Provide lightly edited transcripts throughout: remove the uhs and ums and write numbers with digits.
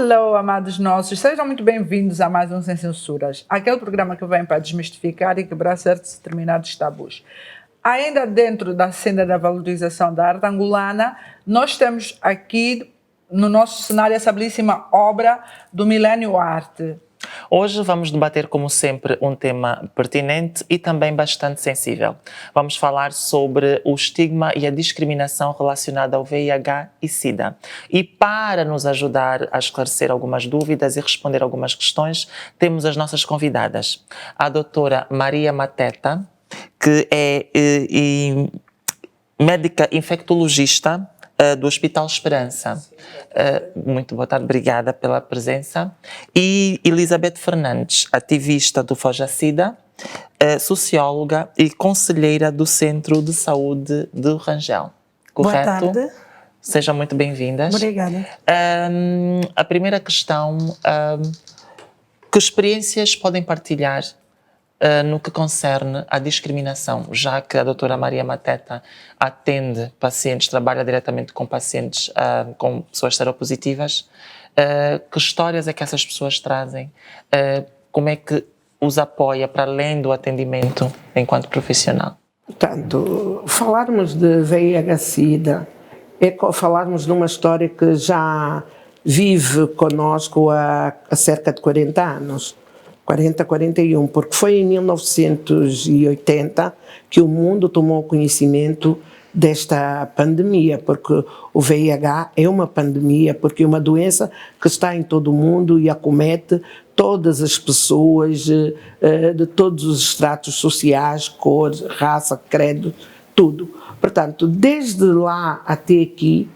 Hello, amados nossos, sejam muito bem-vindos a mais um Sem Censuras, aquele programa que vem para desmistificar e quebrar certos determinados tabus. Ainda dentro da cena da valorização da arte angolana, nós temos aqui no nosso cenário essa belíssima obra do Milênio Arte. Hoje vamos debater, como sempre, um tema pertinente e também bastante sensível. Vamos falar sobre o estigma e a discriminação relacionada ao VIH e SIDA. E para nos ajudar a esclarecer algumas dúvidas e responder algumas questões, temos as nossas convidadas. A doutora Maria Mateta, que é médica infectologista do Hospital Esperança. Muito boa tarde, obrigada pela presença. E Elizabeth Fernandes, ativista do Foja-Sida, socióloga e conselheira do Centro de Saúde do Rangel. Correto? Boa tarde. Sejam muito bem-vindas. Obrigada. A primeira questão, que experiências podem partilhar no que concerne à discriminação, já que a doutora Maria Mateta atende pacientes, trabalha diretamente com pacientes, com pessoas seropositivas, que histórias é que essas pessoas trazem? Como é que os apoia para além do atendimento enquanto profissional? Portanto, falarmos de VIH-Sida é falarmos de uma história que já vive conosco há cerca de 40 anos. 41, porque foi em 1980 que o mundo tomou conhecimento desta pandemia, porque o VIH é uma pandemia, porque é uma doença que está em todo o mundo e acomete todas as pessoas de todos os estratos sociais, cor, raça, credo, tudo. Portanto, desde lá até aqui,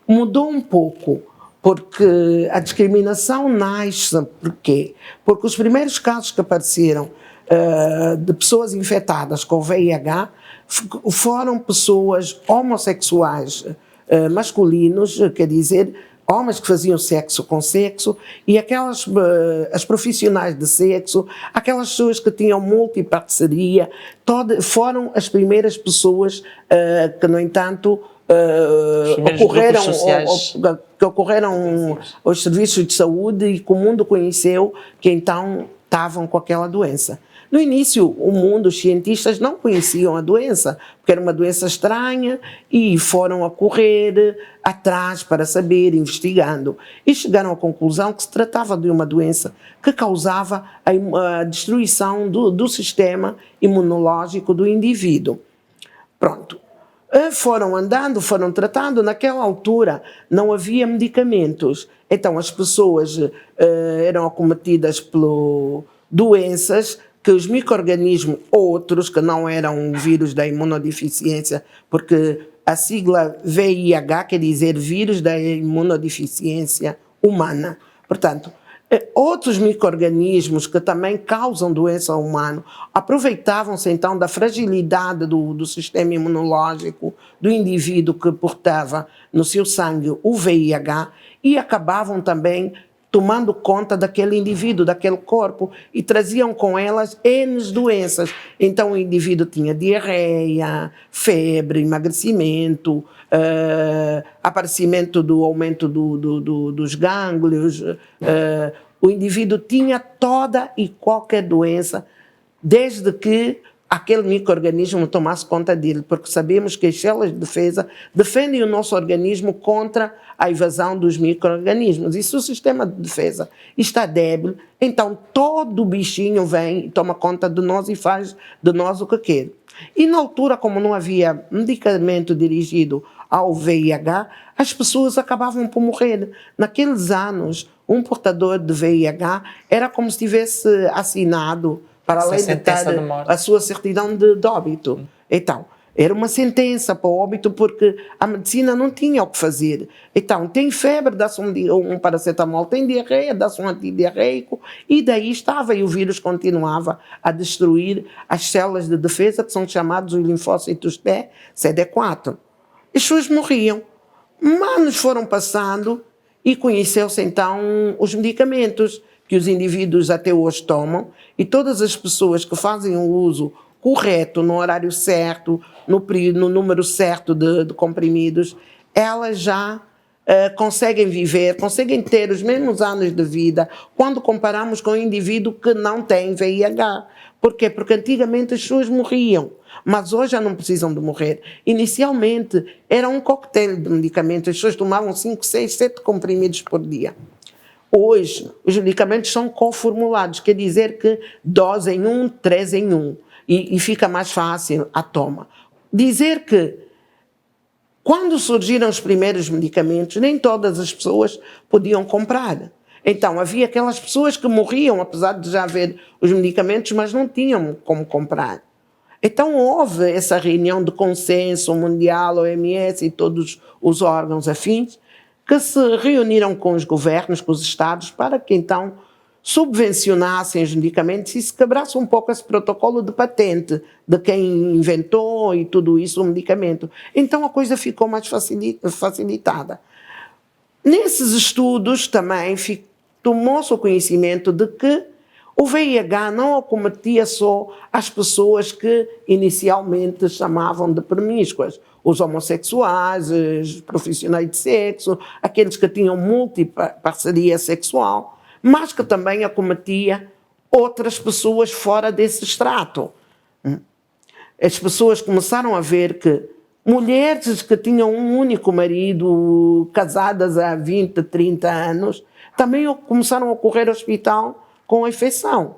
mudou um pouco. Porque a discriminação nasce, por quê? Porque os primeiros casos que apareceram de pessoas infectadas com VIH foram pessoas homossexuais masculinos, quer dizer, homens que faziam sexo com sexo, e as profissionais de sexo, aquelas pessoas que tinham multiparceria, foram as primeiras pessoas que, no entanto, ocorreram aos serviços de saúde e que o mundo conheceu que então estavam com aquela doença. No início, o mundo, os cientistas não conheciam a doença, porque era uma doença estranha e foram a correr atrás para saber, investigando. E chegaram à conclusão que se tratava de uma doença que causava a destruição do sistema imunológico do indivíduo. Pronto. Foram andando, foram tratando. Naquela altura não havia medicamentos, então as pessoas eram acometidas por doenças que os micro-organismos, outros que não eram o vírus da imunodeficiência, porque a sigla VIH quer dizer vírus da imunodeficiência humana. Portanto, outros micro-organismos que também causam doença humana aproveitavam-se então da fragilidade do sistema imunológico do indivíduo que portava no seu sangue o VIH e acabavam também tomando conta daquele indivíduo, daquele corpo, e traziam com elas N doenças. Então o indivíduo tinha diarreia, febre, emagrecimento, aparecimento do aumento dos gânglios. O indivíduo tinha toda e qualquer doença, desde que aquele micro-organismo tomasse conta dele, porque sabemos que as células de defesa defendem o nosso organismo contra a invasão dos micro-organismos. E se o sistema de defesa está débil, então todo bichinho vem e toma conta de nós e faz de nós o que quer. E na altura, como não havia medicamento dirigido ao VIH, as pessoas acabavam por morrer. Naqueles anos, um portador de VIH era como se tivesse assinado, para além de ter a sua certidão de óbito. Então, era uma sentença para o óbito porque a medicina não tinha o que fazer. Então, tem febre, dá-se um paracetamol, tem diarreia, dá-se um antidiarreico, e daí estava, e o vírus continuava a destruir as células de defesa, que são chamados os linfócitos T, CD4. As pessoas morriam. Anos foram passando e conheceu-se então os medicamentos que os indivíduos até hoje tomam, e todas as pessoas que fazem o uso correto, no horário certo, no número certo de comprimidos, elas já conseguem viver, conseguem ter os mesmos anos de vida quando comparamos com o indivíduo que não tem VIH. Por quê? Porque antigamente as pessoas morriam, mas hoje já não precisam de morrer. Inicialmente era um coquetel de medicamentos, as pessoas tomavam 5, 6, 7 comprimidos por dia. Hoje, os medicamentos são coformulados, quer dizer que dose em 1, 3 em 1, e fica mais fácil a toma. Dizer que, quando surgiram os primeiros medicamentos, nem todas as pessoas podiam comprar. Então, havia aquelas pessoas que morriam, apesar de já haver os medicamentos, mas não tinham como comprar. Então, houve essa reunião de consenso mundial, OMS e todos os órgãos afins, que se reuniram com os governos, com os Estados, para que então subvencionassem os medicamentos e se quebrasse um pouco esse protocolo de patente de quem inventou e tudo isso, o medicamento. Então a coisa ficou mais facilitada. Nesses estudos também tomou-se o conhecimento de que o VIH não acometia só as pessoas que inicialmente chamavam de promíscuas, os homossexuais, os profissionais de sexo, aqueles que tinham multiparceria sexual, mas que também acometia outras pessoas fora desse extrato. As pessoas começaram a ver que mulheres que tinham um único marido, casadas há 20, 30 anos, também começaram a ocorrer ao hospital com a infecção.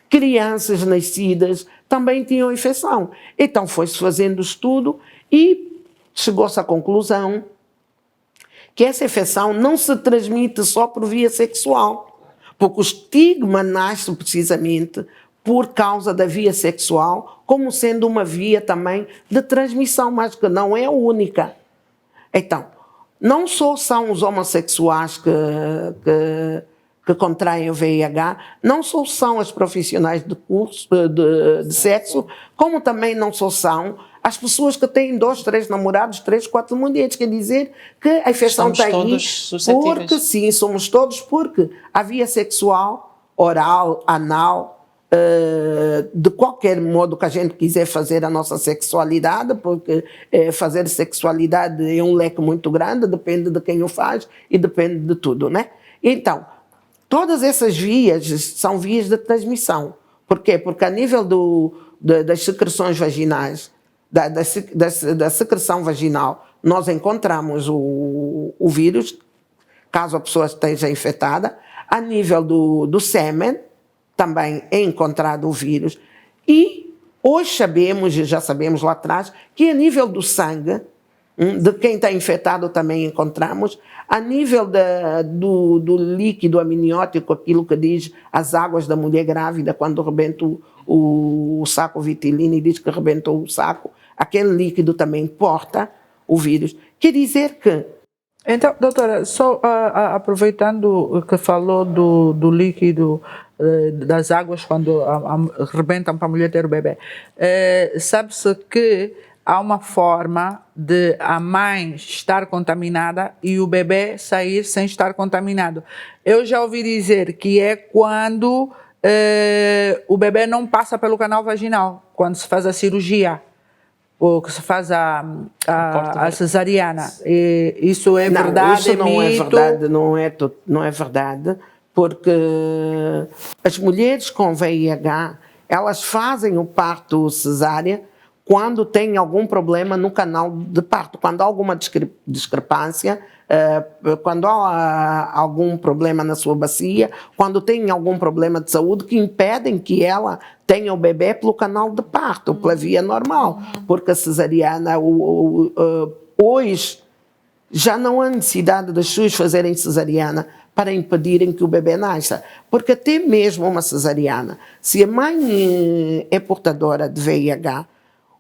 Crianças nascidas também tinham infecção. Então foi-se fazendo estudo e chegou-se à conclusão que essa infecção não se transmite só por via sexual, porque o estigma nasce precisamente por causa da via sexual, como sendo uma via também de transmissão, mas que não é a única. Então, não só são os homossexuais que contraem o VIH, não só são as profissionais de sexo, como também não só são as pessoas que têm 2, 3 namorados, 3, 4 mulheres. Quer dizer que a infecção está aí, porque sim, somos todos, porque a via sexual, oral, anal, de qualquer modo que a gente quiser fazer a nossa sexualidade, porque fazer sexualidade é um leque muito grande, depende de quem o faz e depende de tudo, né? Então, todas essas vias são vias de transmissão. Por quê? Porque a nível das secreções vaginais, da secreção vaginal, nós encontramos o vírus, caso a pessoa esteja infectada. A nível do sêmen, também é encontrado o vírus. E hoje sabemos, e já sabemos lá atrás, que a nível do sangue, de quem está infectado também encontramos. A nível do líquido amniótico, aquilo que diz as águas da mulher grávida, quando rebenta o saco vitilino e diz que rebentou o saco, aquele líquido também porta o vírus. Quer dizer que... Então, doutora, só aproveitando que falou do líquido, das águas quando rebentam para a mulher ter o bebê, sabe-se que há uma forma de a mãe estar contaminada e o bebê sair sem estar contaminado. Eu já ouvi dizer que é quando o bebê não passa pelo canal vaginal, quando se faz a cirurgia, ou que se faz a cesariana. E isso é verdade? Isso não é verdade, não é verdade, porque as mulheres com VIH, elas fazem o parto cesárea quando tem algum problema no canal de parto, quando há alguma discrepância, quando há algum problema na sua bacia, quando tem algum problema de saúde que impedem que ela tenha o bebê pelo canal de parto, pela via normal, porque a cesariana, hoje, já não há necessidade das pessoas fazerem cesariana para impedirem que o bebê nasça, porque até mesmo uma cesariana, se a mãe é portadora de VIH,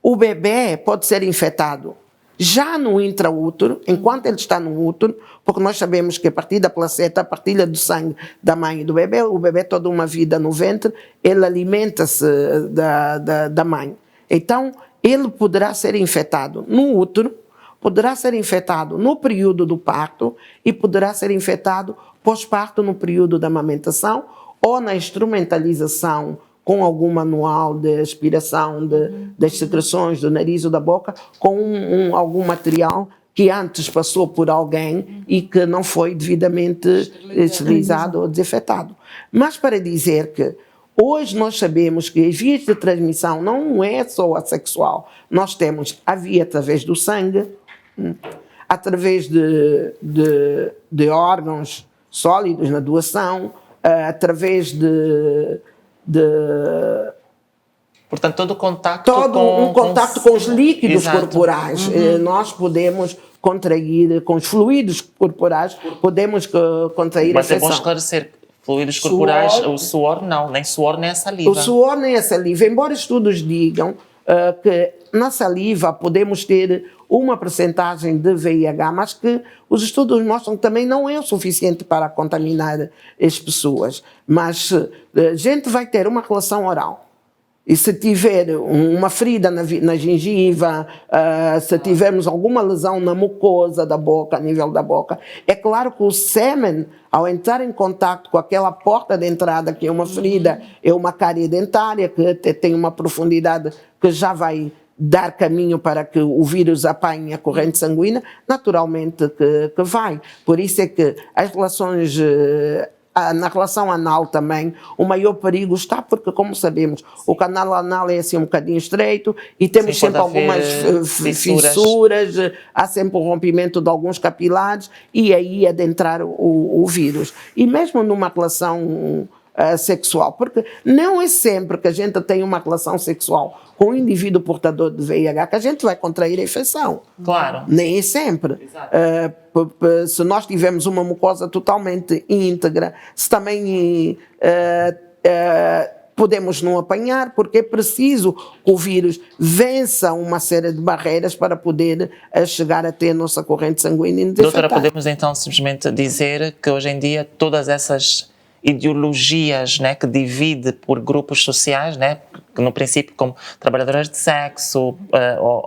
o bebê pode ser infectado já no intraútero, enquanto ele está no útero, porque nós sabemos que a partir da placenta, a partilha do sangue da mãe e do bebê, o bebê toda uma vida no ventre, ele alimenta-se da mãe. Então, ele poderá ser infectado no útero, poderá ser infectado no período do parto e poderá ser infectado pós-parto no período da amamentação ou na instrumentalização com algum manual de aspiração das secreções do nariz ou da boca, com algum material que antes passou por alguém e que não foi devidamente esterilizado ou desinfetado. Mas para dizer que hoje nós sabemos que as vias de transmissão não é só a sexual. Nós temos a via através do sangue, através de órgãos sólidos na doação, através portanto, todo o contacto contacto com os líquidos Exato. corporais. Nós podemos contrair, com os fluidos corporais, podemos contrair Mas a é bom infecção. esclarecer, fluidos corporais, o suor não, nem suor nem a saliva. O suor nem a saliva, embora estudos digam que na saliva podemos ter uma percentagem de VIH, mas que os estudos mostram que também não é o suficiente para contaminar as pessoas. Mas a gente vai ter uma relação oral. E se tiver uma ferida na gengiva, se tivermos alguma lesão na mucosa da boca, a nível da boca, é claro que o sêmen, ao entrar em contato com aquela porta de entrada, que é uma ferida, é uma cárie dentária, que tem uma profundidade que já vai dar caminho para que o vírus apanhe a corrente sanguínea, naturalmente que vai. Por isso é que as relações... na relação anal também, o maior perigo está porque, como sabemos, o canal anal é assim um bocadinho estreito e temos sempre algumas fissuras, há sempre o rompimento de alguns capilares e aí adentrar o vírus. E mesmo numa relação sexual, porque não é sempre que a gente tem uma relação sexual com um indivíduo portador de VIH que a gente vai contrair a infecção. Claro. Nem é sempre. Se nós tivermos uma mucosa totalmente íntegra, se também podemos não apanhar, porque é preciso que o vírus vença uma série de barreiras para poder chegar até a nossa corrente sanguínea. Doutora, podemos então simplesmente dizer que hoje em dia todas essas ideologias, né, que divide por grupos sociais, né, que no princípio como trabalhadoras de sexo,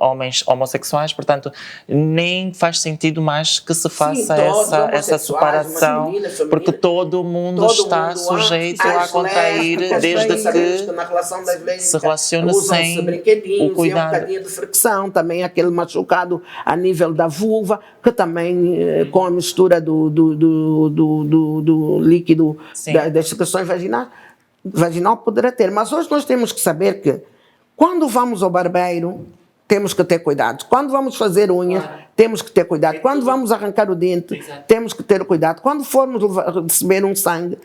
homens homossexuais, portanto, nem faz sentido mais que se faça essa separação, porque todo mundo está sujeito a contrair, desde que na relação das lésbicas se relaciona sem brinquedinhos, o cuidado. um bocadinho de fricção, também aquele machucado a nível da vulva, que também com a mistura do líquido das secreções vaginal poderá ter. Mas hoje nós temos que saber que quando vamos ao barbeiro, temos que ter cuidado. Quando vamos fazer unhas, temos que ter cuidado. Quando vamos arrancar o dente, temos que ter cuidado. Quando formos receber um sangue,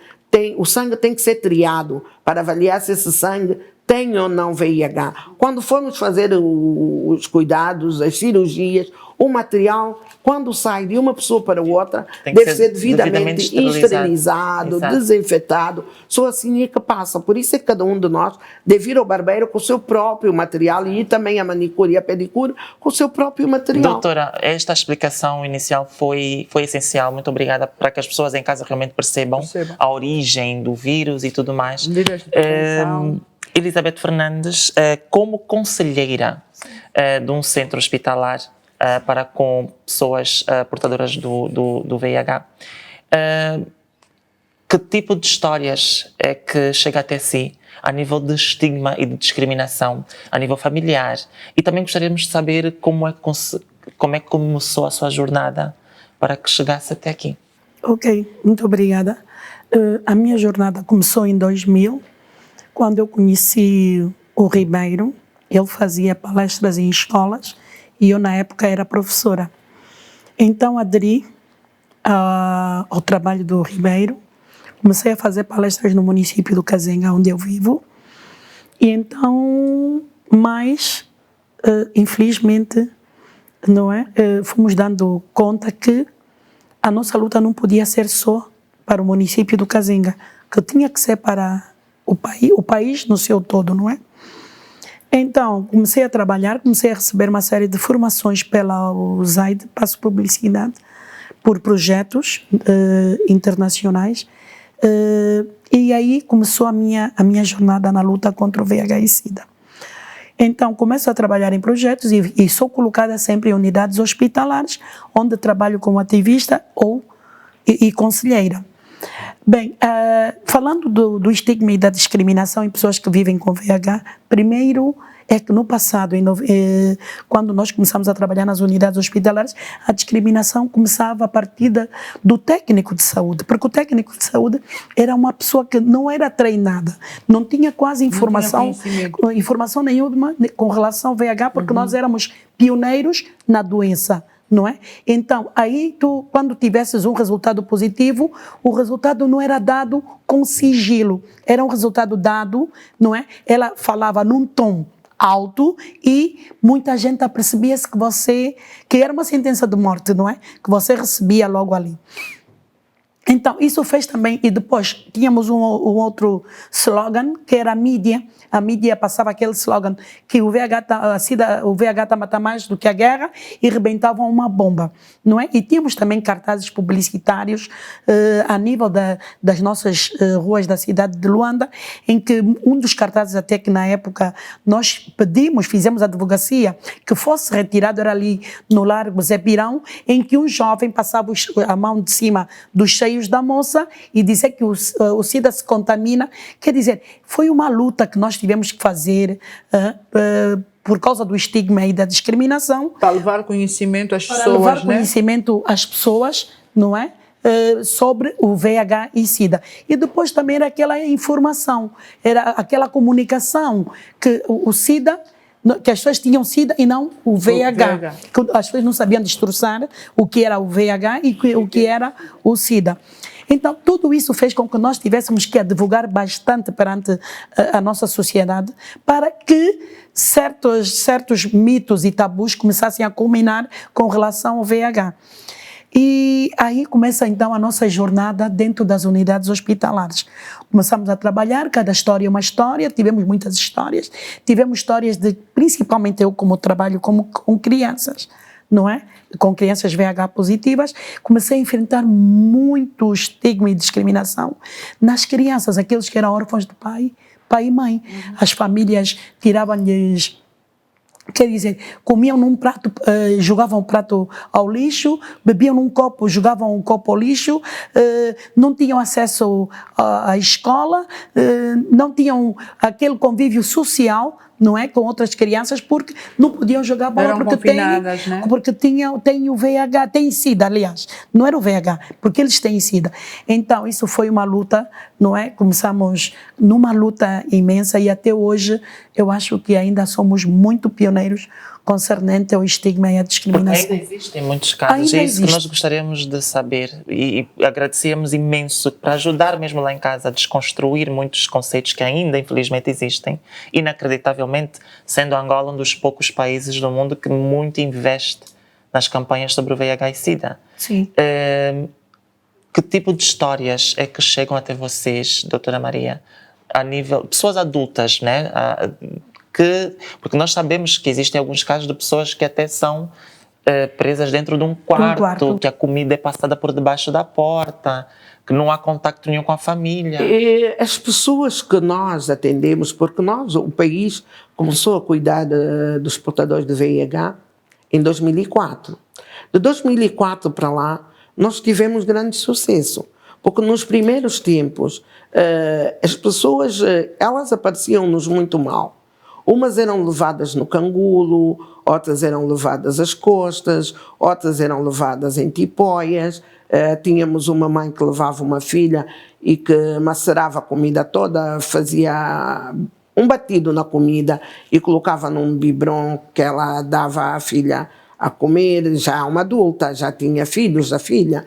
o sangue tem que ser triado para avaliar se esse sangue tem ou não VIH. Quando formos fazer os cuidados, as cirurgias, o material, quando sai de uma pessoa para outra, deve ser devidamente esterilizado, desinfetado. Só assim é que passa. Por isso é que cada um de nós deve ir ao barbeiro com o seu próprio material e também a manicure e a pedicure com o seu próprio material. Doutora, esta explicação inicial foi essencial. Muito obrigada, para que as pessoas em casa realmente percebam a origem do vírus e tudo mais. Elizabeth Fernandes, como conselheira de um centro hospitalar para com pessoas portadoras do VIH, que tipo de histórias é que chega até si a nível de estigma e de discriminação, a nível familiar? E também gostaríamos de saber como é que começou a sua jornada para que chegasse até aqui. Ok, muito obrigada. A minha jornada começou em 2000, quando eu conheci o Ribeiro. Ele fazia palestras em escolas e eu, na época, era professora. Então, aderi ao trabalho do Ribeiro. Comecei a fazer palestras no município do Kazenga, onde eu vivo. E então, infelizmente, fomos dando conta que a nossa luta não podia ser só para o município do Kazenga, que tinha que ser para o país no seu todo, não é? Então, comecei a trabalhar, comecei a receber uma série de formações pela USAID, passo publicidade, por projetos internacionais. E aí começou a minha jornada na luta contra o VIH e SIDA. Então, começo a trabalhar em projetos e sou colocada sempre em unidades hospitalares, onde trabalho como ativista e conselheira. Bem, falando do estigma e da discriminação em pessoas que vivem com VIH, primeiro é que no passado, quando nós começamos a trabalhar nas unidades hospitalares, a discriminação começava a partir do técnico de saúde, porque o técnico de saúde era uma pessoa que não era treinada, não tinha quase informação nenhuma com relação ao VIH, porque nós éramos pioneiros na doença. Não é? Então, aí tu, quando tivesses um resultado positivo, o resultado não era dado com sigilo, era um resultado dado, não é? Ela falava num tom alto e muita gente percebia-se que era uma sentença de morte, não é? Que você recebia logo ali. Então, isso fez também, e depois tínhamos um outro slogan, que era a mídia passava aquele slogan que o VIH está a matar mais do que a guerra, e rebentavam uma bomba, não é? E tínhamos também cartazes publicitários a nível das nossas ruas da cidade de Luanda, em que um dos cartazes até que na época nós fizemos a advocacia, que fosse retirado, era ali no Largo Zé Pirão, em que um jovem passava a mão de cima dos seios da moça e dizia que o SIDA se contamina. Quer dizer, foi uma luta que nós tivemos que fazer por causa do estigma e da discriminação. Para levar conhecimento às pessoas, para levar né? conhecimento às pessoas, não é? Sobre o VIH e SIDA. E depois também era aquela informação, era aquela comunicação que o SIDA, que as pessoas tinham SIDA e não o VIH. Que as pessoas não sabiam destroçar o que era o VIH e o que era o SIDA. Então, tudo isso fez com que nós tivéssemos que advogar bastante perante a nossa sociedade para que certos mitos e tabus começassem a culminar com relação ao VIH. E aí começa então a nossa jornada dentro das unidades hospitalares. Começamos a trabalhar, cada história é uma história, tivemos muitas histórias, tivemos histórias principalmente eu como trabalho com crianças, não é? Com crianças VIH positivas, comecei a enfrentar muito estigma e discriminação nas crianças, aqueles que eram órfãos de pai e mãe. As famílias tiravam-lhes, quer dizer, comiam num prato, jogavam o prato ao lixo, bebiam num copo, jogavam o copo ao lixo, não tinham acesso à escola, não tinham aquele convívio social, não é, com outras crianças, porque não podiam jogar bola porque têm o VIH, têm SIDA, aliás, não era o VIH, porque eles têm SIDA. Então, isso foi uma luta, não é? Começamos numa luta imensa e até hoje eu acho que ainda somos muito pioneiros concernente ao estigma e à discriminação. Ainda existem muitos casos, é isso que nós gostaríamos de saber e agradecemos imenso para ajudar mesmo lá em casa a desconstruir muitos conceitos que ainda infelizmente existem, inacreditavelmente sendo Angola um dos poucos países do mundo que muito investe nas campanhas sobre o VIH e SIDA. Sim. Que tipo de histórias é que chegam até vocês, doutora Maria, a nível, pessoas adultas, né? Porque nós sabemos que existem alguns casos de pessoas que até são presas dentro de um quarto, que a comida é passada por debaixo da porta, que não há contacto nenhum com a família. E as pessoas que nós atendemos, porque o país começou a cuidar dos portadores de VIH em 2004. De 2004 para lá, nós tivemos grande sucesso, porque nos primeiros tempos as pessoas, elas apareciam-nos muito mal. Umas eram levadas no cangulo, outras eram levadas às costas, outras eram levadas em tipóias. Tínhamos uma mãe que levava uma filha e que macerava a comida toda, fazia um batido na comida e colocava num biberon que ela dava à filha a comer, já uma adulta, já tinha filhos, a filha,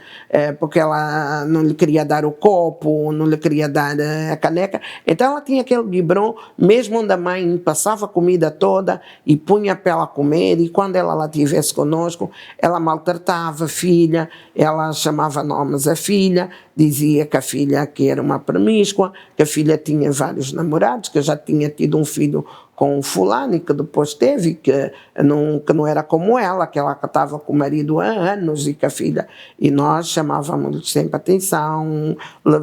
porque ela não lhe queria dar o copo, não lhe queria dar a caneca, então ela tinha aquele biberon, mesmo onde a mãe passava a comida toda e punha para ela comer, e quando ela lá estivesse conosco, ela maltratava a filha, ela chamava nomes à filha, dizia que a filha que era uma promíscua, que a filha tinha vários namorados, que já tinha tido um filho com o fulano, que depois teve, que não era como ela, que ela estava com o marido há anos e que a filha... E nós chamávamos sempre atenção,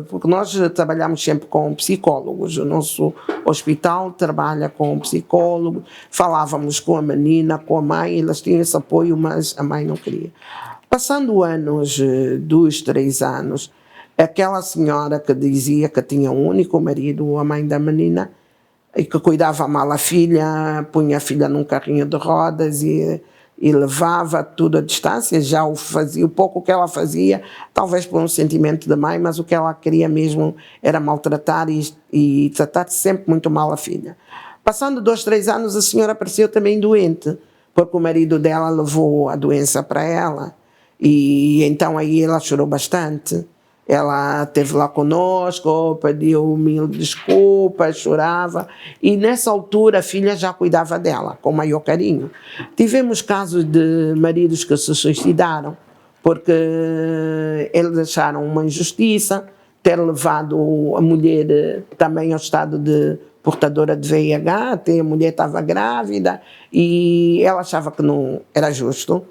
porque nós trabalhamos sempre com psicólogos, o nosso hospital trabalha com psicólogos, falávamos com a menina, com a mãe, elas tinham esse apoio, mas a mãe não queria. Passando anos, 2, 3 anos, aquela senhora que dizia que tinha um único marido, a mãe da menina, e que cuidava mal a filha, punha a filha num carrinho de rodas e levava tudo à distância, já o pouco que ela fazia, talvez por um sentimento de mãe, mas o que ela queria mesmo era maltratar e tratar sempre muito mal a filha. Passando 2, 3 anos, a senhora apareceu também doente, porque o marido dela levou a doença para ela, e então aí ela chorou bastante. Ela esteve lá conosco, pediu mil desculpas, chorava. E nessa altura a filha já cuidava dela, com maior carinho. Tivemos casos de maridos que se suicidaram, porque eles acharam uma injustiça ter levado a mulher também ao estado de portadora de VIH, até a mulher estava grávida, e ela achava que não era justo.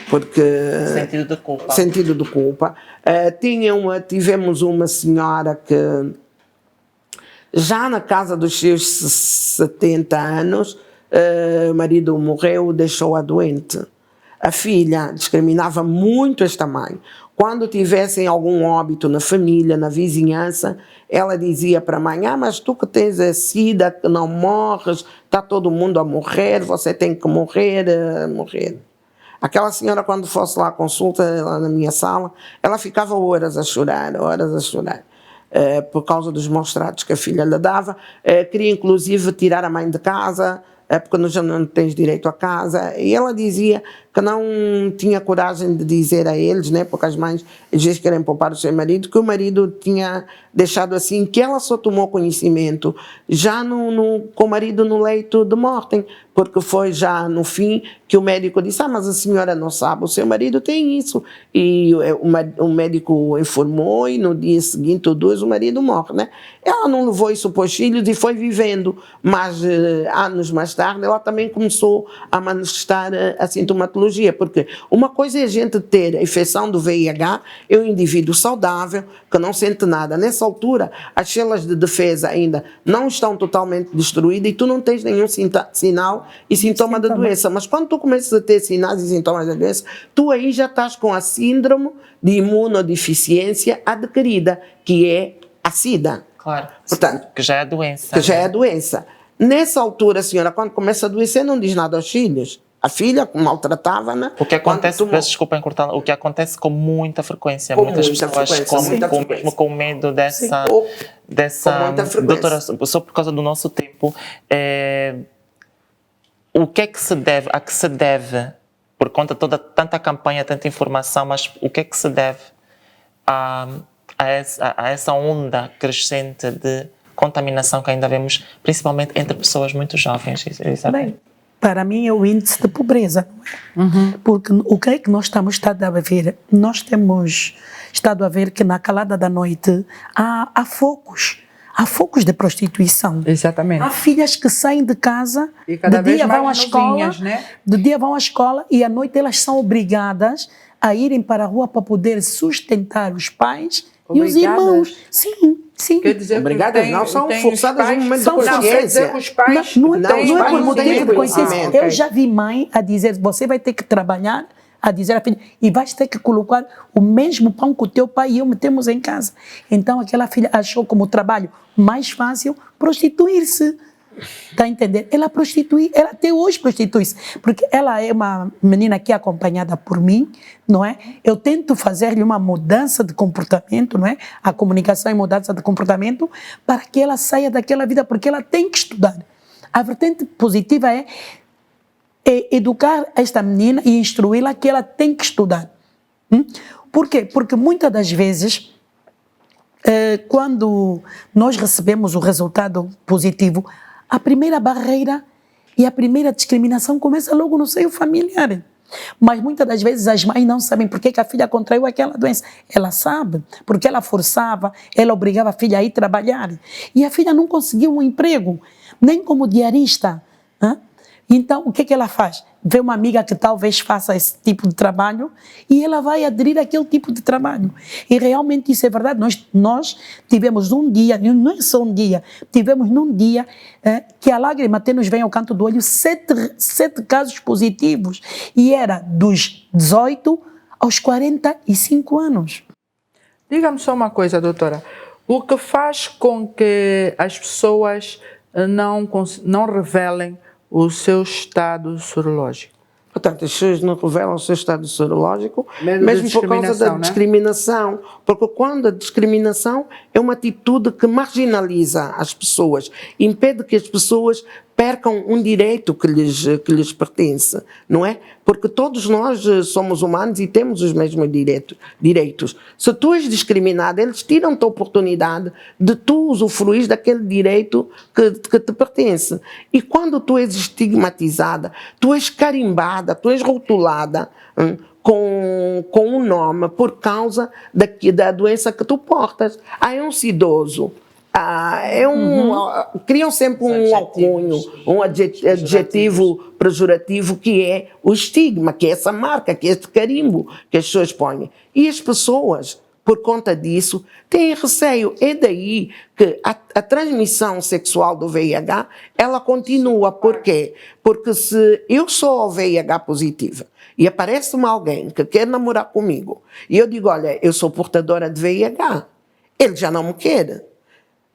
Porque sentido de culpa. Tivemos uma senhora que já na casa dos seus 70 anos, o marido morreu, deixou-a doente. A filha discriminava muito esta mãe. Quando tivessem algum óbito na família, na vizinhança, ela dizia para a mãe: mas tu que tens a SIDA, que não morres, está todo mundo a morrer, você tem que morrer. Aquela senhora, quando fosse lá à consulta, lá na minha sala, ela ficava horas a chorar, por causa dos maus tratos que a filha lhe dava. Queria, inclusive, tirar a mãe de casa, porque já não tens direito a casa. E ela dizia que não tinha coragem de dizer a eles, né, porque as mães às vezes querem poupar o seu marido, que o marido tinha deixado assim, que ela só tomou conhecimento já com o marido no leito de morte, porque foi já no fim que o médico disse: mas a senhora não sabe, o seu marido tem isso. E o médico informou, e no dia seguinte ou 2 o marido morre, né? Ela não levou isso para os filhos e foi vivendo, mas anos mais tarde ela também começou a manifestar a sintomatologia, porque uma coisa é a gente ter a infecção do VIH, é um indivíduo saudável, que não sente nada. Nessa altura, as células de defesa ainda não estão totalmente destruídas e tu não tens nenhum sinal e sintoma da doença. Mas quando tu começas a ter sinais e sintomas da doença, tu aí já estás com a síndrome de imunodeficiência adquirida, que é a SIDA. Claro, portanto, que já é a doença. Que já é a doença. Nessa altura, a senhora, quando começa a adoecer, não diz nada aos filhos. A filha maltratava, né? O que acontece, desculpa encurtar, o que acontece com muita frequência, muitas pessoas com medo dessa... Doutora, só por causa do nosso tempo, o que é que se deve, a que se deve, por conta de tanta campanha, tanta informação, mas o que é que se deve a essa onda crescente de contaminação que ainda vemos, principalmente entre pessoas muito jovens, Isabel? Para mim é o índice de pobreza, porque o que é que nós estamos estado a ver? Nós temos estado a ver que na calada da noite há focos de prostituição. Exatamente. Há filhas que saem de casa, e cada de dia vez vão à escola, né? de dia vão à escola e à noite elas são obrigadas a irem para a rua para poder sustentar os pais e os irmãos. Sim. Quer dizer, obrigadas não, são forçadas em momento de consciência. Os pais não é por motivo de consciência. Okay. Eu já vi mãe a dizer: você vai ter que trabalhar, a dizer à filha, e vais ter que colocar o mesmo pão que o teu pai e eu metemos em casa. Então aquela filha achou como trabalho mais fácil prostituir-se. Está a entender? Ela até hoje prostitui-se, porque ela é uma menina que é acompanhada por mim, não é? Eu tento fazer-lhe uma mudança de comportamento, não é? A comunicação e mudança de comportamento para que ela saia daquela vida, porque ela tem que estudar. A vertente positiva é educar esta menina e instruí-la que ela tem que estudar. Por quê? Porque muitas das vezes, quando nós recebemos o resultado positivo, a primeira barreira e a primeira discriminação começa logo no seio familiar. Mas muitas das vezes as mães não sabem por que a filha contraiu aquela doença. Ela sabe, porque ela forçava, ela obrigava a filha a ir trabalhar. E a filha não conseguiu um emprego, nem como diarista. Então, o que ela faz? Vê uma amiga que talvez faça esse tipo de trabalho e ela vai aderir àquele tipo de trabalho. E realmente isso é verdade. Nós tivemos um dia, não é só um dia, tivemos num dia que a lágrima até nos vem ao canto do olho, 7 casos positivos. E era dos 18 aos 45 anos. Diga-me só uma coisa, doutora. O que faz com que as pessoas não revelem o seu estado sorológico? Portanto, as pessoas não revelam o seu estado sorológico, Medo mesmo de por causa da discriminação, né? discriminação. Porque quando a discriminação é uma atitude que marginaliza as pessoas, impede que as pessoas percam um direito que lhes pertence, não é? Porque todos nós somos humanos e temos os mesmos direitos. Se tu és discriminado, eles tiram-te a oportunidade de tu usufruir daquele direito que te pertence. E quando tu és estigmatizada, tu és carimbada, tu és rotulada com um nome por causa da doença que tu portas. É um idoso. Criam sempre um alcunho, um adjetivo pejorativo que é o estigma, que é essa marca, que é este carimbo que as pessoas põem. E as pessoas, por conta disso, têm receio. É daí que a transmissão sexual do VIH, ela continua. Por quê? Porque se eu sou VIH positiva e aparece-me alguém que quer namorar comigo e eu digo, olha, eu sou portadora de VIH, ele já não me quer.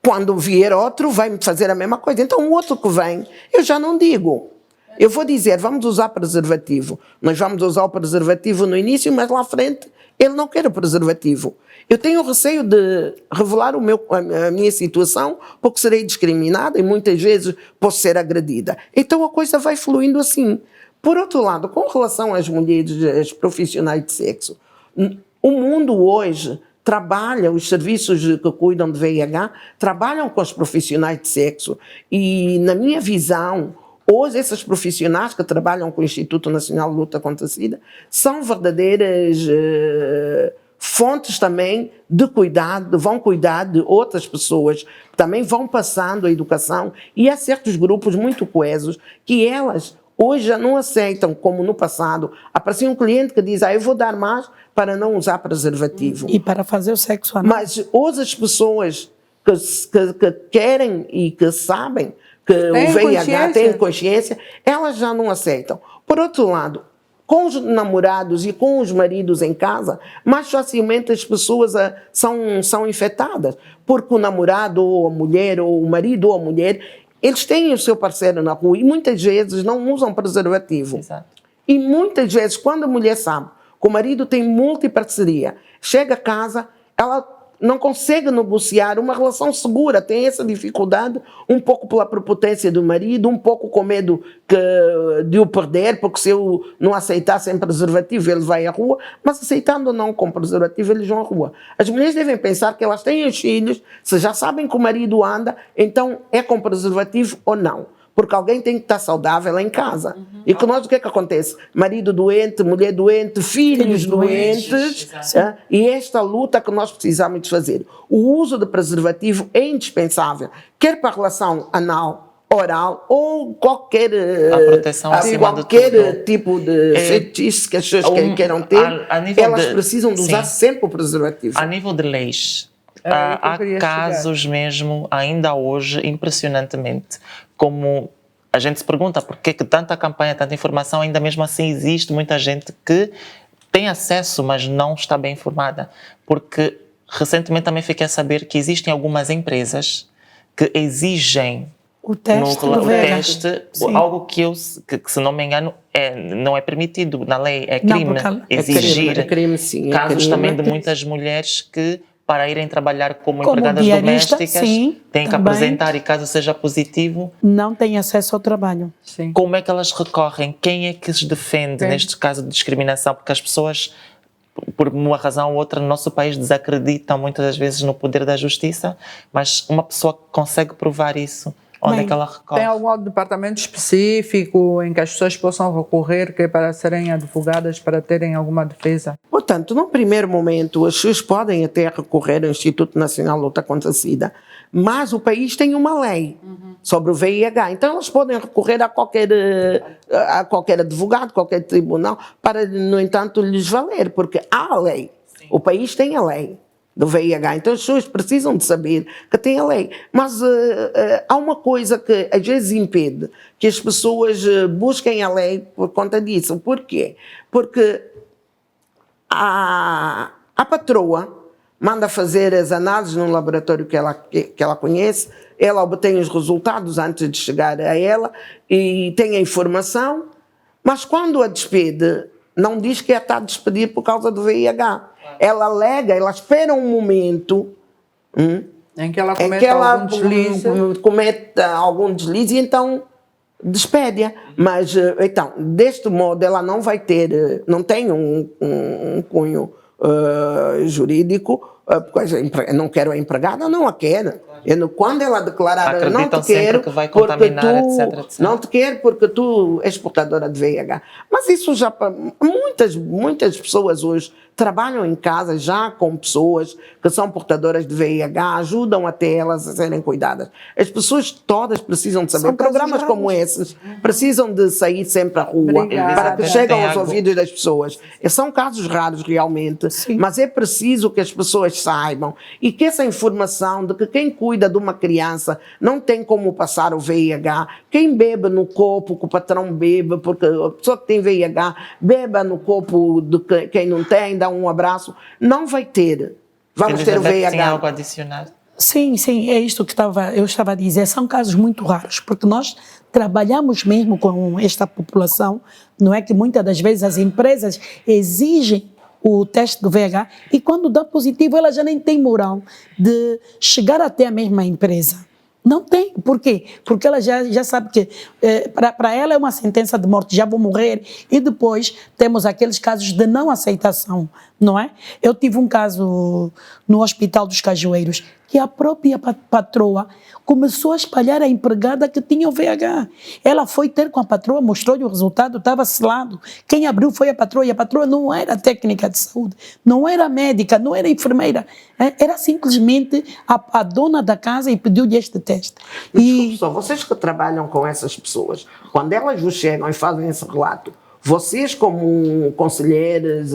Quando vier outro, vai me fazer a mesma coisa. Então, o outro que vem, eu já não digo. Eu vou dizer, vamos usar preservativo. Nós vamos usar o preservativo no início, mas lá à frente, ele não quer o preservativo. Eu tenho receio de revelar a minha situação, porque serei discriminada e muitas vezes posso ser agredida. Então, a coisa vai fluindo assim. Por outro lado, com relação às mulheres, às profissionais de sexo, o mundo hoje trabalha, os serviços que cuidam de VIH, trabalham com os profissionais de sexo. E, na minha visão, hoje esses profissionais que trabalham com o Instituto Nacional de Luta contra a SIDA são verdadeiras fontes também de cuidado, vão cuidar de outras pessoas, também vão passando a educação. E há certos grupos muito coesos que elas hoje já não aceitam, como no passado. Aparecia um cliente que diz, eu vou dar mais para não usar preservativo. E para fazer o sexo anal. Mas hoje as pessoas que querem e que sabem que o VIH tem consciência, elas já não aceitam. Por outro lado, com os namorados e com os maridos em casa, mais facilmente as pessoas são infectadas. Porque o namorado, ou a mulher, ou o marido, ou a mulher, eles têm o seu parceiro na rua e muitas vezes não usam preservativo. Exato. E muitas vezes, quando a mulher sabe que o marido tem multiparceria, chega a casa, ela não consegue negociar uma relação segura, tem essa dificuldade, um pouco pela prepotência do marido, um pouco com medo de o perder, porque se eu não aceitar sem preservativo, ele vai à rua, mas aceitando ou não com preservativo, eles vão à rua. As mulheres devem pensar que elas têm os filhos, se já sabem que o marido anda, então é com preservativo ou não. Porque alguém tem que estar saudável em casa. E conosco o que é que acontece? Marido doente, mulher doente, filhos doentes. E esta luta que nós precisamos de fazer. O uso de preservativo é indispensável, quer para a relação anal, oral ou qualquer, a proteção acima qualquer de tudo. tipo de fetiche que as pessoas queiram ter, elas precisam de usar sempre o preservativo. A nível de leis, há casos mesmo, ainda hoje, impressionantemente, como a gente se pergunta por que tanta campanha, tanta informação, ainda mesmo assim existe muita gente que tem acesso, mas não está bem informada. Porque recentemente também fiquei a saber que existem algumas empresas que exigem o teste, algo que se não me engano, não é permitido na lei, é crime. Exigir. É crime, sim. Casos também de muitas mulheres que, para irem trabalhar como empregadas domésticas, têm que apresentar, e caso seja positivo, não têm acesso ao trabalho. Sim. Como é que elas recorrem? Quem é que se defende neste caso de discriminação? Porque as pessoas, por uma razão ou outra, no nosso país desacreditam muitas das vezes no poder da justiça, mas uma pessoa consegue provar isso. Onde é que ela recorre? Tem algum departamento específico em que as pessoas possam recorrer para serem advogadas, para terem alguma defesa? Portanto, num primeiro momento, as pessoas podem até recorrer ao Instituto Nacional de Luta contra a SIDA, mas o país tem uma lei sobre o VIH, então elas podem recorrer a qualquer advogado, qualquer tribunal, para, no entanto, lhes valer, porque há a lei. Sim. O país tem a lei do VIH, então as pessoas precisam de saber que tem a lei. Mas há uma coisa que às vezes impede que as pessoas busquem a lei por conta disso. Por quê? Porque a patroa manda fazer as análises num laboratório que ela conhece, ela obtém os resultados antes de chegar a ela e tem a informação, mas quando a despede, não diz que está a despedir por causa do VIH. Ela alega, ela espera um momento em que ela cometa algum deslize e então despede-a. Mas, então, deste modo, ela não vai ter, não tem um cunho jurídico, eu não quero a empregada, não a quero. Quando ela declarar, eu não te quero, que vai contaminar, etc. Não te quero porque tu és portadora de VIH. Mas isso já, muitas pessoas hoje trabalham em casa já com pessoas que são portadoras de VIH, ajudam até elas a serem cuidadas. As pessoas todas precisam de saber. Programas como esses precisam de sair sempre à rua para que cheguem aos ouvidos das pessoas. São casos raros realmente, mas é preciso que as pessoas saibam e que essa informação de que quem cuida de uma criança não tem como passar o VIH, quem bebe no copo que o patrão bebe, porque a pessoa que tem VIH beba no copo de quem não tem, dá um abraço, não vai ter. Vamos ter o VIH. Tem algo a adicionar? Sim, é isto que eu estava a dizer. São casos muito raros, porque nós trabalhamos mesmo com esta população, não é que muitas das vezes as empresas exigem o teste do VIH e quando dá positivo ela já nem tem moral de chegar até a mesma empresa. Não tem. Por quê? Porque ela já sabe que para ela é uma sentença de morte, já vou morrer. E depois temos aqueles casos de não aceitação, não é? Eu tive um caso no Hospital dos Cajueiros que a própria patroa começou a espalhar a empregada que tinha o VIH. Ela foi ter com a patroa, mostrou-lhe o resultado, estava selado. Quem abriu foi a patroa, e a patroa não era técnica de saúde, não era médica, não era enfermeira, era simplesmente a dona da casa e pediu-lhe este teste. Desculpe só, vocês que trabalham com essas pessoas, quando elas vos chegam e fazem esse relato, vocês como conselheiros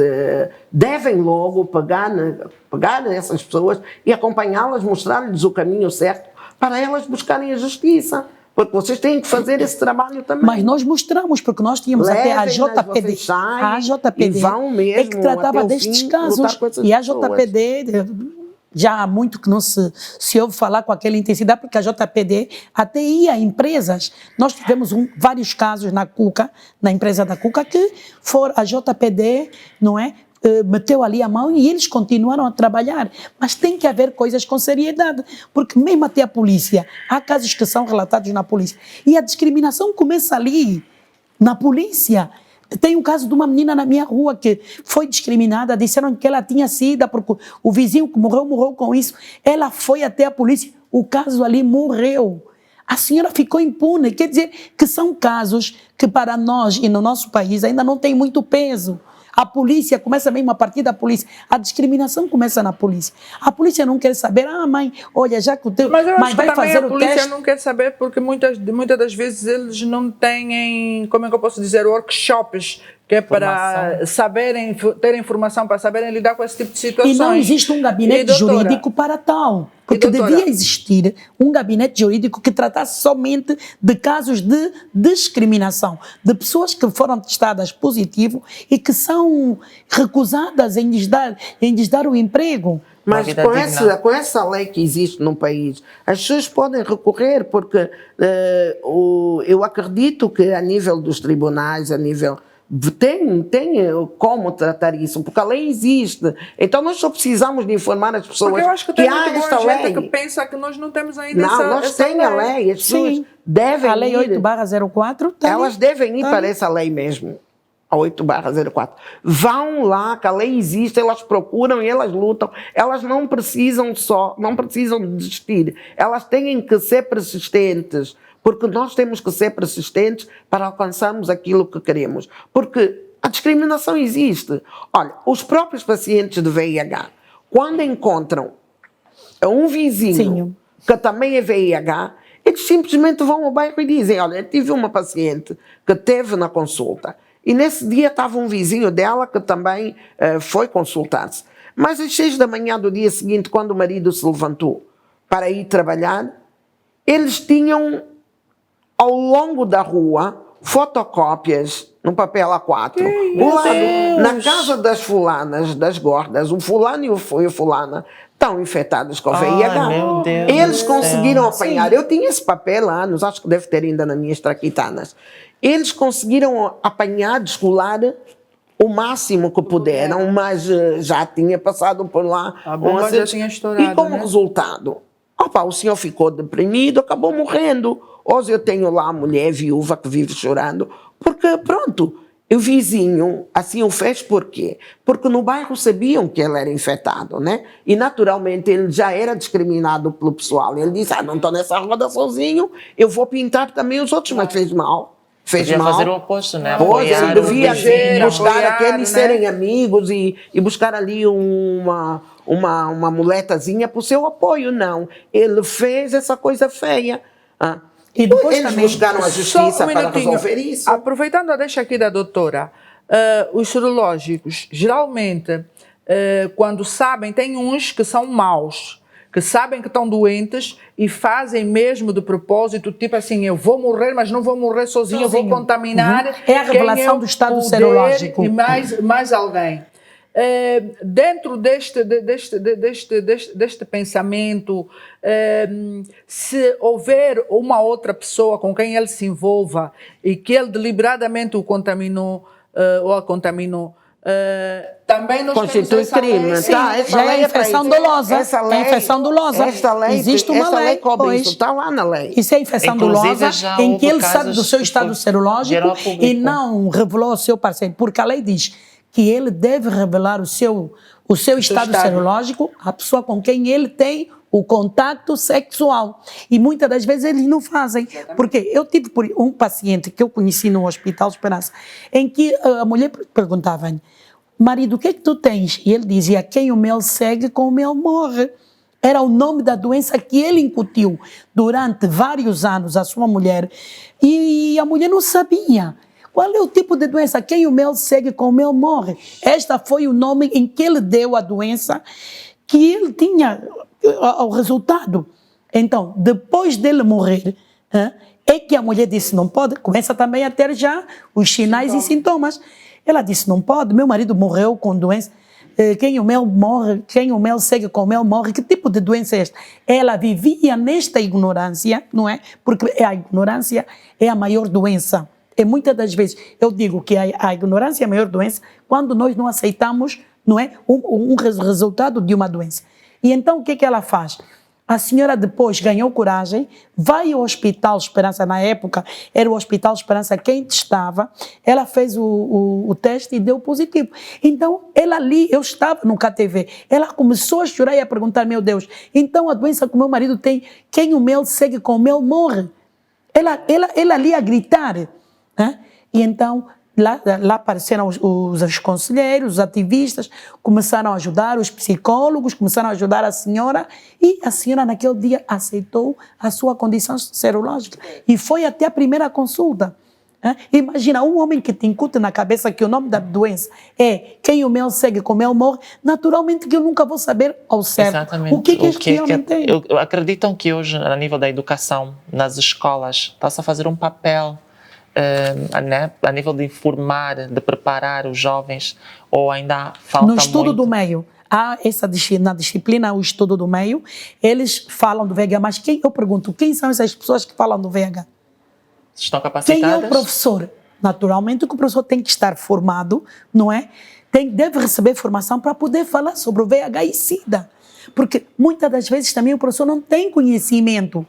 devem logo pegar essas pessoas e acompanhá-las, mostrar-lhes o caminho certo para elas buscarem a justiça. Porque vocês têm que fazer esse trabalho também. Mas nós mostramos, porque nós tínhamos até a JPD. A JPD vão mesmo é que tratava destes casos. E a JPD, já há muito que não se ouve falar com aquela intensidade, porque a JPD até ia a empresas. Nós tivemos vários casos na Cuca, na empresa da Cuca, que a JPD, não é? Meteu ali a mão e eles continuaram a trabalhar. Mas tem que haver coisas com seriedade, porque mesmo até a polícia, há casos que são relatados na polícia. E a discriminação começa ali, na polícia. Tem um caso de uma menina na minha rua que foi discriminada, disseram que ela tinha SIDA, porque o vizinho que morreu com isso. Ela foi até a polícia, o caso ali morreu. A senhora ficou impune. Quer dizer que são casos que para nós e no nosso país ainda não tem muito peso. A polícia começa mesmo a partir da polícia. A discriminação começa na polícia. A polícia não quer saber, mãe, olha, já que o teu... Mas eu acho vai que também fazer a o polícia teste. não quer saber porque muitas das vezes eles não têm, como é que eu posso dizer, workshops, que é para terem informação, para saberem lidar com esse tipo de situações. E não existe um gabinete jurídico para tal. Porque devia existir um gabinete jurídico que tratasse somente de casos de discriminação, de pessoas que foram testadas positivo e que são recusadas em lhes dar o emprego. Mas com essa lei que existe no país, as pessoas podem recorrer, porque eu acredito que a nível dos tribunais, a nível... Tem como tratar isso, porque a lei existe. Então nós só precisamos de informar as pessoas porque eu acho que tem há esta gente lei. Que pensa que nós não temos ainda nós temos a lei. As pessoas devem a lei 8/04 elas devem ir para essa lei mesmo, a 8/04. Vão lá, que a lei existe, elas procuram e elas lutam. Elas não precisam desistir. Elas têm que ser persistentes. Porque nós temos que ser persistentes para alcançarmos aquilo que queremos. Porque a discriminação existe. Olha, os próprios pacientes de VIH, quando encontram um vizinho que também é VIH, eles simplesmente vão ao bairro e dizem, olha, eu tive uma paciente que teve na consulta e nesse dia estava um vizinho dela que também foi consultar-se. Mas às 6 da manhã do dia seguinte, quando o marido se levantou para ir trabalhar, eles tinham ao longo da rua fotocópias num papel A4. Na casa das fulanas, das gordas, o fulano e a fulana estão infectados com a VIH. Meu Deus Eles do conseguiram céu. apanhar. Eu tinha esse papel lá, acho que deve ter ainda nas minhas traquitanas. Eles conseguiram apanhar, descolar o máximo que puderam, mas já tinha passado por lá. A bomba já tinha estourado, E como né? resultado, o senhor ficou deprimido, acabou morrendo. Hoje eu tenho lá a mulher viúva que vive chorando, porque pronto, o vizinho assim o fez por quê? Porque no bairro sabiam que ele era infectado, né? E naturalmente ele já era discriminado pelo pessoal. Ele disse, não estou nessa roda sozinho, eu vou pintar também os outros, mas fez mal. Fez Podia mal. fazer o oposto, né? Pois, ele Apoiar o devia vizinho. buscar apoiar, aqueles né? serem amigos e buscar ali uma muletazinha para o seu apoio. Não, ele fez essa coisa feia. E depois Eles também, buscaram a Só justiça um para minutinho. resolver isso. Aproveitando a deixa aqui da doutora, os sorológicos, geralmente, quando sabem, tem uns que são maus, que sabem que estão doentes e fazem mesmo de propósito, tipo assim, eu vou morrer, mas não vou morrer sozinho, eu vou contaminar. É a revelação quem do estado puder serológico. E mais alguém. Dentro deste pensamento, se houver uma outra pessoa com quem ele se envolva e que ele deliberadamente o contaminou ou a contaminou, também nós Constitui temos essa crime. lei. Tá, essa já é lei para infecção isso. dolosa. Essa lei, É infecção dolosa. Esta lei, Existe uma esta lei cobre pois. isso. Está lá na lei. Isso é infecção Inclusive, dolosa, já em houve que ele sabe casos do seu que estado foi serológico gerou ao público. e não revelou ao seu parceiro, porque a lei diz que ele deve revelar o seu estado serológico à pessoa com quem ele tem o contato sexual. E muitas das vezes eles não fazem. Porque eu tive um paciente que eu conheci no Hospital Esperança, em que a mulher perguntava-lhe, marido, o que é que tu tens? E ele dizia, quem o mel segue, com o mel morre. Era o nome da doença que ele incutiu durante vários anos à sua mulher e a mulher não sabia. Qual é o tipo de doença? Quem o mel segue, com o mel morre. Este foi o nome em que ele deu a doença que ele tinha o resultado. Então, depois dele morrer, é que a mulher disse, não pode, começa também a ter já os sinais e sintomas. Ela disse, não pode, meu marido morreu com doença. Quem o mel morre, quem o mel segue com o mel morre. Que tipo de doença é esta? Ela vivia nesta ignorância, não é? Porque a ignorância é a maior doença. E muitas das vezes eu digo que a ignorância é a maior doença quando nós não aceitamos, não é, um resultado de uma doença. E então o que é que ela faz? A senhora depois ganhou coragem, vai ao Hospital Esperança, na época era o Hospital Esperança quem testava, ela fez o teste e deu positivo. Então, ela ali, eu estava no KTV, ela começou a chorar e a perguntar, meu Deus, então a doença que o meu marido tem, quem o mel segue, com o mel morre. Ela ali a gritar. Né? E então, lá apareceram os conselheiros, os ativistas, começaram a ajudar, os psicólogos, começaram a ajudar a senhora, e a senhora naquele dia aceitou a sua condição serológica e foi até a primeira consulta. Imagina, um homem que te incute na cabeça que o nome da doença é quem o mel segue, com o mel morre, naturalmente que eu nunca vou saber ao certo. Exatamente. O que este homem tem. Acreditam que hoje, a nível da educação, nas escolas, possa fazer um papel a nível de informar, de preparar os jovens, ou ainda falta muito? No estudo do meio, há na disciplina, o estudo do meio, eles falam do VIH, mas eu pergunto, quem são essas pessoas que falam do VIH? Estão capacitadas? Quem é o professor? Naturalmente que o professor tem que estar formado, não é? Deve receber formação para poder falar sobre o VIH e SIDA. Porque muitas das vezes também o professor não tem conhecimento.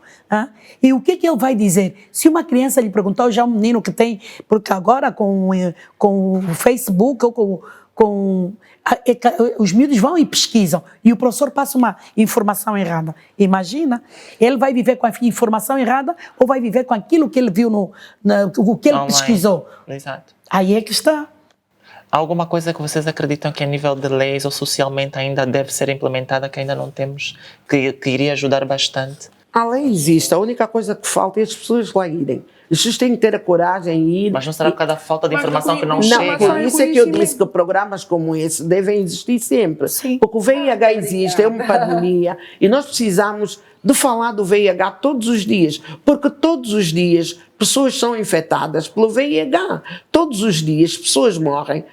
E o que ele vai dizer? Se uma criança lhe perguntar, já um menino que tem, porque agora com o Facebook ou os miúdos vão e pesquisam e o professor passa uma informação errada. Imagina, ele vai viver com a informação errada ou vai viver com aquilo que ele viu o que ele online. Pesquisou. Exato. Aí é que está. Há alguma coisa que vocês acreditam que a nível de leis ou socialmente ainda deve ser implementada, que ainda não temos, que iria ajudar bastante? A lei existe, a única coisa que falta é as pessoas lá irem. As pessoas têm que ter a coragem de ir. Mas não será por causa da falta de informação que não Não, chega? por isso é que eu disse que programas como esse devem existir sempre. Sim. Porque o VIH existe, é uma pandemia, e nós precisamos de falar do VIH todos os dias, porque todos os dias pessoas são infectadas pelo VIH. Todos os dias pessoas morrem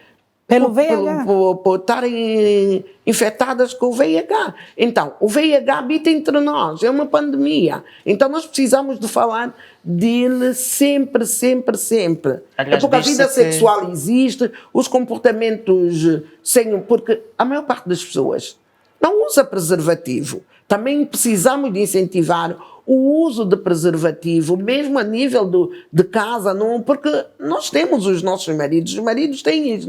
Pelo VIH. por estarem infectadas com o VIH. Então, o VIH habita entre nós, é uma pandemia. Então, nós precisamos de falar dele sempre, sempre, sempre. Aliás, porque a vida diz-se que- sexual existe, os comportamentos sem... Porque a maior parte das pessoas não usa preservativo. Também precisamos de incentivar o uso de preservativo, mesmo a nível de casa, não, porque nós temos os nossos maridos. Os maridos têm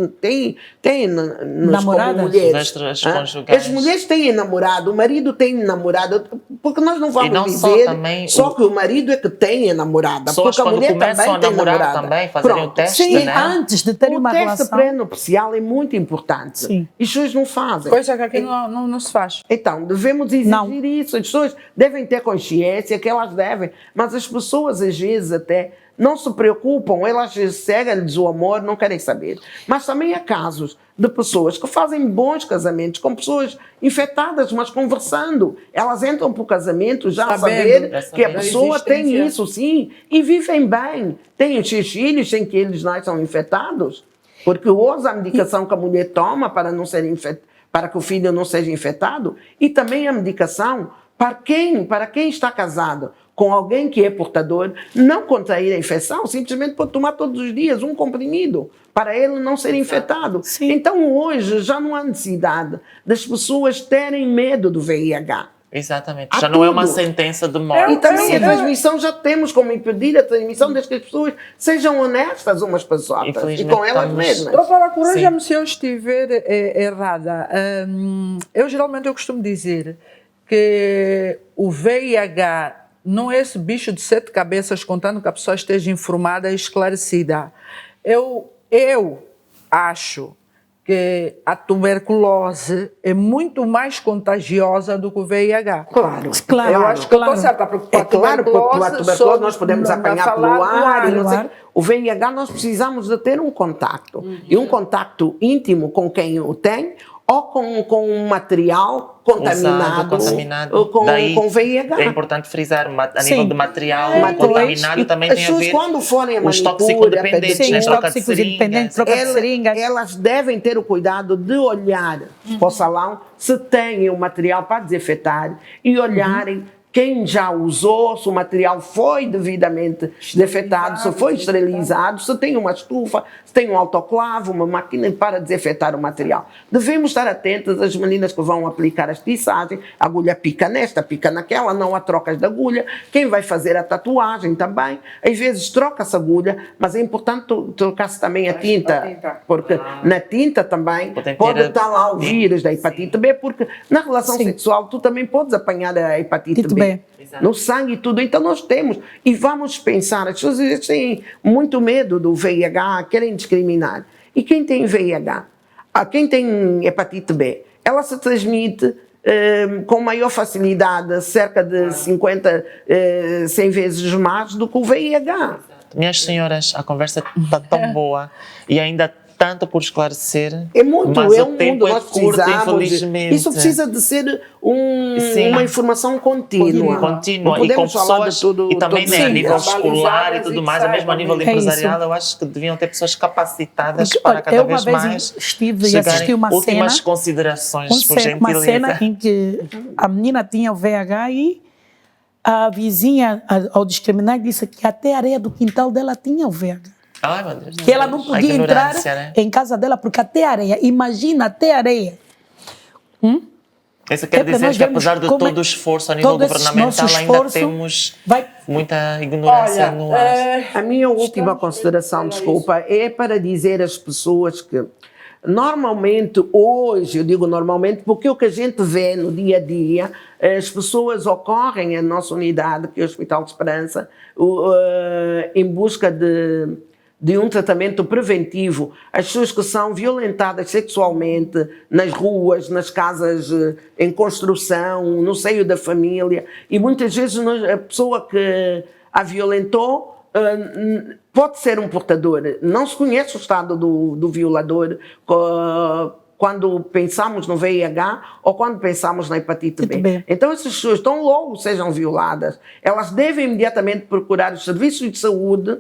Namoradas? como mulheres. Os extras Hã? conjugais. As mulheres têm namorado, o marido tem namorada, porque nós não vamos não só dizer também só que o marido é que tem namorada, Pessoas porque a quando mulher começam também a tem namorar namorada. também, fazerem o Pronto. teste, Sim, né? antes de terem O uma teste relação. pré-nupcial é muito importante. Sim. E as pessoas não fazem. Coisa que aqui não se faz. Então, devemos exigir Não. isso. As pessoas devem ter consciência que elas devem, mas as pessoas, às vezes, até não se preocupam, elas seguem-lhes o amor, não querem saber. Mas também há casos de pessoas que fazem bons casamentos com pessoas infectadas, mas conversando. Elas entram para o casamento já a Sabendo saber que a da pessoa tem existência. isso, sim, e vivem bem. Têm os seus filhos sem que eles nasçam infectados. Porque usa a medicação que a mulher toma para não ser para que o filho não seja infectado, e também a medicação para quem está casado com alguém que é portador, não contrair a infecção, simplesmente pode tomar todos os dias um comprimido para ele não ser infectado. Sim. Então hoje já não há necessidade das pessoas terem medo do VIH. Exatamente. Há Já não é uma tudo. sentença de E morte. também a transmissão já temos como impedir a transmissão desde que as pessoas sejam honestas umas para as outras e Infelizmente, com elas estamos- mesmas. Doutora, corrija-me se eu estiver errada. Eu costumo dizer que o VIH não é esse bicho de 7 cabeças, contando que a pessoa esteja informada e esclarecida. Eu acho que a tuberculose é muito mais contagiosa do que o VIH. Claro. Claro. Eu acho que eu estou claro. certa, porque É claro, porque a tuberculose nós podemos só apanhar falar pelo do ar, e não sei. ar. O VIH nós precisamos de ter um contacto. E um contacto íntimo com quem o tem, ou com um material contaminado, contaminado. com VIH. É importante frisar, a Sim. nível de material Pois, contaminado e também as tem a pessoas ver quando forem a os manicure, toxicodependentes, a Sim, né? os Troca de tóxicos independentes, troca de seringas. elas devem ter o cuidado de olhar para o salão se têm o material para desinfetar e olharem quem já usou, se o material foi devidamente desinfetado, se foi esterilizado, se tem uma estufa, se tem um autoclave, uma máquina para desinfetar o material. Devemos estar atentas às meninas que vão aplicar as tiçagens, a agulha pica nesta, pica naquela, não há trocas de agulha. Quem vai fazer a tatuagem também, às vezes troca-se a agulha, mas é importante trocar-se também a tinta, porque na tinta também Podem ter pode estar lá o vírus da hepatite B, porque na relação Sim. sexual tu também podes apanhar a hepatite Hepatite B. B. No sangue e tudo. Então nós temos. E vamos pensar, as pessoas às vezes têm muito medo do VIH, querem discriminar. E quem tem VIH? Quem tem hepatite B? Ela se transmite com maior facilidade, cerca de 100 vezes mais do que o VIH. Minhas senhoras, a conversa está tão boa e ainda tanto por esclarecer. É muito, mas é o um tempo mundo, nós curto, precisamos. infelizmente. Isso precisa de ser Sim. uma informação contínua. Contínua Não e com podemos falar pessoas de tudo, e também todos né, a os nível dias. escolar e tudo mais, mesmo a nível É isso. empresarial, eu acho que deviam ter pessoas capacitadas Porque, para olha, cada eu uma vez vez mais estive e chegarem. assisti uma Últimas cena, considerações, por gentileza. uma cena em que a menina tinha o VIH e a vizinha, ao discriminar, disse que até a areia do quintal dela tinha o VIH. Ai, meu Deus. Que ela não A podia entrar ignorância, né? em casa dela, porque até areia, imagina, até areia. Isso quer É para dizer nós que vermos apesar de como todo o esforço a nível todo esse governamental, nosso ainda esforço temos vai- muita ignorância no ar. A minha última consideração, desculpa, é para dizer às pessoas que normalmente, hoje, eu digo normalmente, porque o que a gente vê no dia a dia, as pessoas ocorrem à nossa unidade, que é o Hospital de Esperança, em busca de de um tratamento preventivo as pessoas que são violentadas sexualmente nas ruas, nas casas em construção, no seio da família, e muitas vezes a pessoa que a violentou pode ser um portador. Não se conhece o estado do violador quando pensamos no VIH ou quando pensamos na hepatite B. Então essas pessoas, tão logo sejam violadas, elas devem imediatamente procurar os serviços de saúde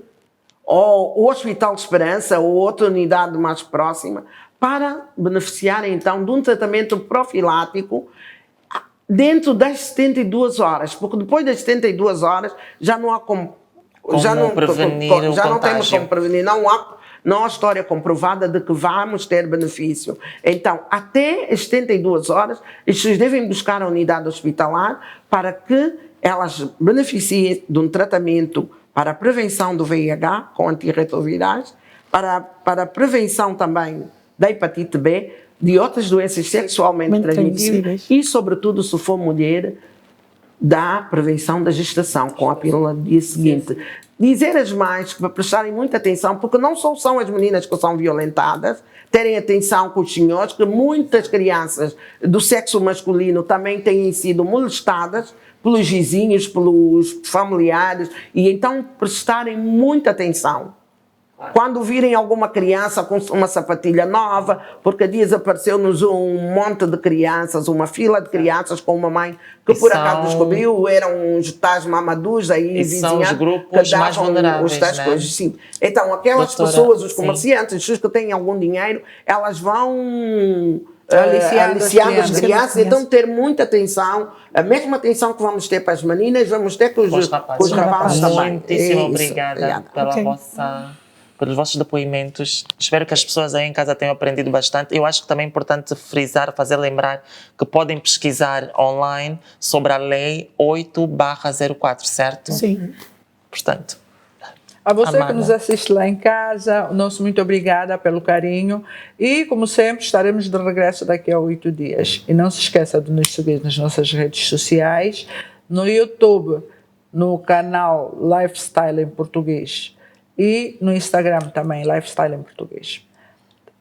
ou o Hospital de Esperança ou outra unidade mais próxima para beneficiarem então de um tratamento profilático dentro das 72 horas, porque depois das 72 horas já não há como temos como prevenir, não há história comprovada de que vamos ter benefício. Então, até as 72 horas, as pessoas devem buscar a unidade hospitalar para que elas beneficiem de um tratamento para a prevenção do VIH com antirretrovirais, para a prevenção também da hepatite B, de outras doenças sexualmente transmissíveis e, sobretudo, se for mulher, da prevenção da gestação com a pílula do dia seguinte. Dizer às mães para prestarem muita atenção, porque não só são as meninas que são violentadas, terem atenção com os senhores, que muitas crianças do sexo masculino também têm sido molestadas pelos vizinhos, pelos familiares, e então prestarem muita atenção. Quando virem alguma criança com uma sapatilha nova, porque dias apareceu-nos um monte de crianças, uma fila de crianças com uma mãe que por acaso descobriu, eram uns tais mamadus aí vizinhos os grupos que mais vulneráveis, né? Coisas, sim. Então aquelas pessoas, os comerciantes, as pessoas que têm algum dinheiro, elas vão aliciando as crianças, então ter muita atenção, a mesma atenção que vamos ter para as meninas, vamos ter com os rapazes também. Muitíssimo obrigada pelos vossos depoimentos. Espero que as pessoas aí em casa tenham aprendido bastante. Eu acho que também é importante frisar, fazer lembrar que podem pesquisar online sobre a Lei 8/04, certo? Sim. Portanto, a você Amada, que nos assiste lá em casa, o nosso muito obrigada pelo carinho e, como sempre, estaremos de regresso daqui a 8 dias. E não se esqueça de nos seguir nas nossas redes sociais, no YouTube, no canal Lifestyle em Português e no Instagram também, Lifestyle em Português.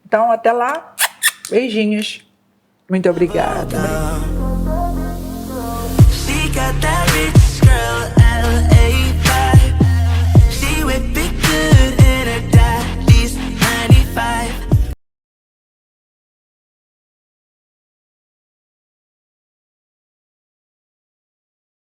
Então, até lá, beijinhos. Muito obrigada.